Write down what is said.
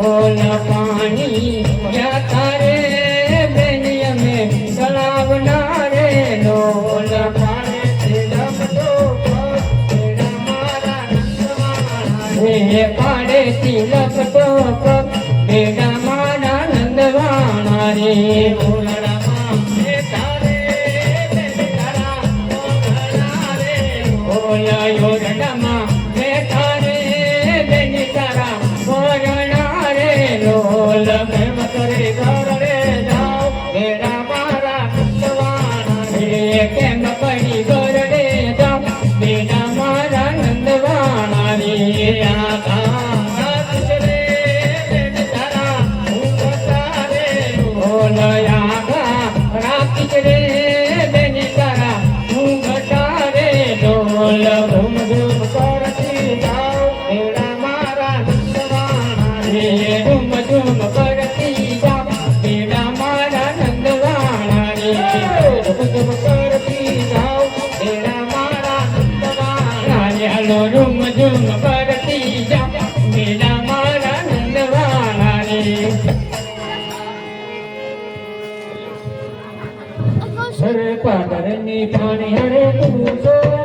all પાણી યાતા રે બેની અમે તળાવના રે લોલ પાણી લપતો બેડા મારા નંદવાણા પાડે લપતો બેડા મારા નંદવાણા રે ઓલડામાં બેઠા રે બેની તારા ઓલડા રે ઓલ યોરડામાં બેઠા રે બેની તારા ઓલડા રે લોલ પ્રેમ કરે ઘર રે જાઓ બેડા મારા નંદવાણા રે કેમ પડી ઘર રે જાઓ બેડા મારા નંદવાણા રે રૂમ ઝુમ કરતી જા બેડા મારા નંદવાણા રે સર પાદરની પાણી હરે તું